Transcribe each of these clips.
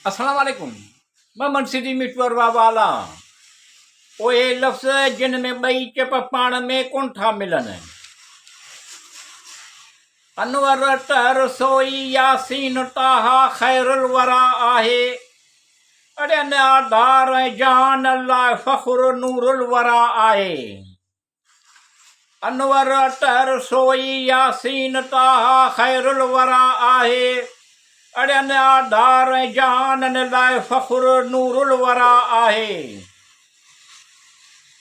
अस्सलाम वालेकुम। मैं मनसिदी मिटवर वाला उहे लफ़्ज़ जिन में ॿई चप पाण में कोन था मिलनि। अनवर टहर सोई यासीन ताहा ख़ैरुल वरा आहे। अड़ियन आधार ऐं जहान लाइ फ़ख़्रु नूरुल वरा आहे। अनवर टहर सोई यासीन ताहा ख़ैरुल वरा आहे। अड़ियन आधार ऐं जहानन लाइ फ़ख़्रु नूरुल वरा आहे।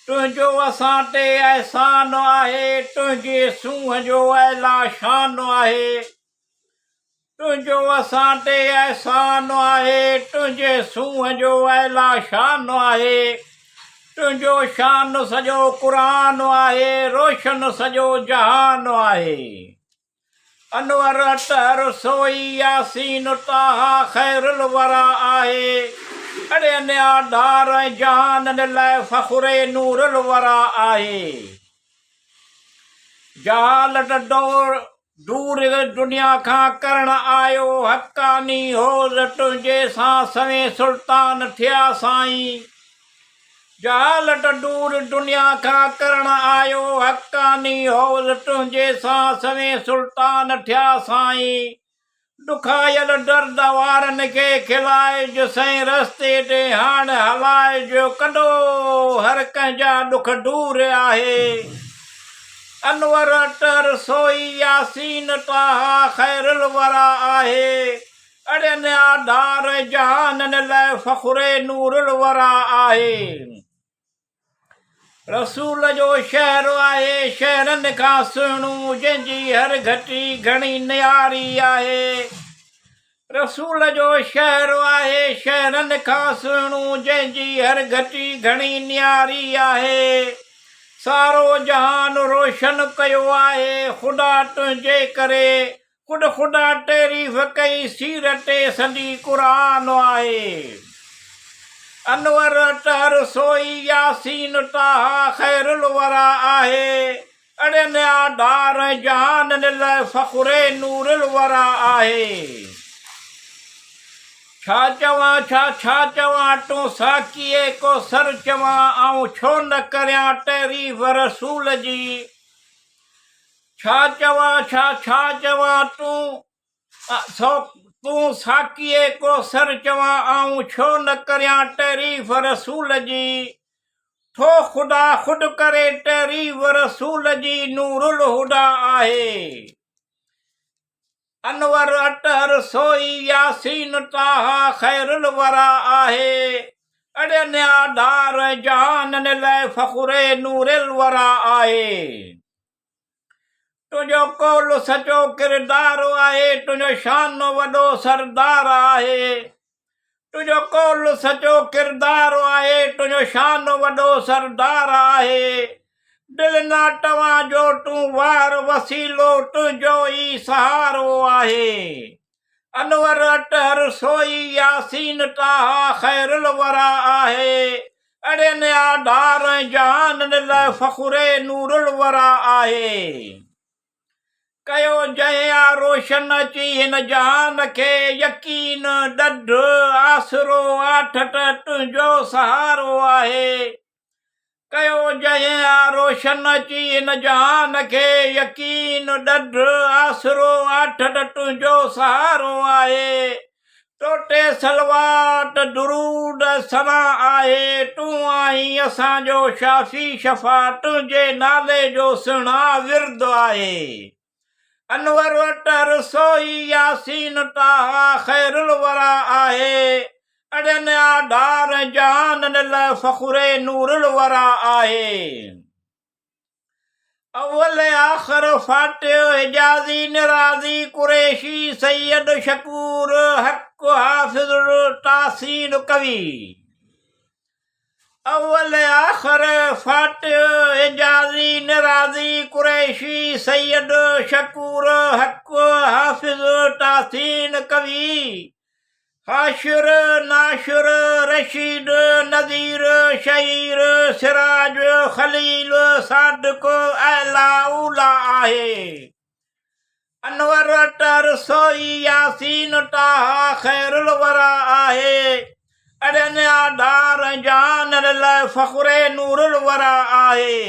तुंहिंजो असां ते अहसान आहे, तुंहिंजे सूंहं जो अला शान आहे। तुंहिंजो असां ते अहसान आहे, तुंहिंजे सूंहं जो अला शान आहे। तुंहिंजो शान सॼो क़ुरान आहे, रोशन सॼो जहान आहे। अनवर टहर सोई यासीन ताहा ख़ैरुल वरा आहे। अड़ियन आधार ऐं जहानन लाइ फ़ख़्रे नूरुल वरा आहे। जहालत दूर दुनिया खां करण आयो हक़ानी होज़, तुंहिंजे सां सवें सुल्तान थिया साईं। जहालत दूर दुनिया खां करण आयो हक़ानी होज़, तुंहिंजे सां सवें सुल्तान थिया साईं। दुखायल दर्द वारनि खे खिलाइजो सैं रस्ते ते हाणे हलाइजो, कढो हर कंहिंजा दुख दूर आहे। अनवर टहर सोई यासीन ताहा ख़ैरुल वरा आहे। अड़ियन आधार जहानन लाइ फ़ख़्रे नूरुल वरा आहे। रसूल जो शहर आहे शहरनि खां सुहिणो, जंहिंजी हर घटी घणी नियारी आहे। रसूल जो शहर आहे शहरनि खां सुहिणो, जंहिंजी हर घटी घणी नियारी आहे। सारो जहान रोशन कयो आहे ख़ुदा तुंहिंजे करे, ख़ुदा तारीफ़ कई सीरत सॼी क़ुरान आहे। अनवर टहर सोई यासीन ताहा ख़ैरुल वरा आहे। अड़ियन आधार जहानन लाइ फ़ख़्रे नूरुल वरा आहे। छा चवां तूं साकीअ को सर चवां, ऐं छो न करियां तारीफ़ रसूल जी। छा चवां तूं साकीअ को सर चवां, ऐं छो न करियां तारीफ़ रसूल जी। थो ख़ुदा ख़ुदि करे तारीफ़ रसूल जी, नूरुल हुदा आहे। अनवर टहर सोई यासीन ताहा ख़ैरुल वरा आहे। अड़ियन आधार जहानन लाइ फ़ख़्रे नूरुल वरा आहे। तुंहिंजो कौल सचो किरदार आहे, तुंहिंजो शान वॾो सरदार आहे। तुंहिंजो कौल सचो किरदार आहे, तुंहिंजो शान वॾो सरदार आहे। दिल ना तव्हांजो तूं वार वसीलो, तुंहिंजो ई सहारो आहे। अनवर टहर सोई यासीन ताहा ख़ैरुल वरा आहे। अड़ियन आधार जहानन लाइ फ़ख़्रे नूरुल वरा आहे। कयो जया रोशन अची हिन जहान खे यकीन, ॾढ आसरो आठट तुंहिंजो सहारो आहे। कयो जया रोशन अची हिन जहान खे यकीन, ॾढ आसरो आठट तुंहिंजो सहारो आहे। तोटे सलवात दुरूद सना आहे, तूं आहीं असांजो शाफ़ी शफ़ा, तुंहिंजे नाले जो सुहिणा विर्द आहे। अनवर टहर सोई यासीन ताहा ख़ैरुल वरा आहे। अड़ियन आधार जहानन लाइ फ़ख़्रे नूरुल वरा आहे। अव्वल आख़िर फातिह हिजाज़ी निराज़ी कुरैशी सैयद शकूर हक़ हाफ़िज़ तासीन कवी। अव्वल आख़िर फातिह हिजाज़ी निराज़ी कुरैशी सैयद शकूर हक़ हाफ़िज़ तासीन कवी। हाशिर नाशिर रशीद नज़ीर शहीर सिराज खलील सादिक अला उला आहे। अनवर वटि रसोई यासीन ताहा ख़ैरुल वरा आहे अॾनि आधार जान लाइ फ़ख़ुरे नूरुल वरा आहे।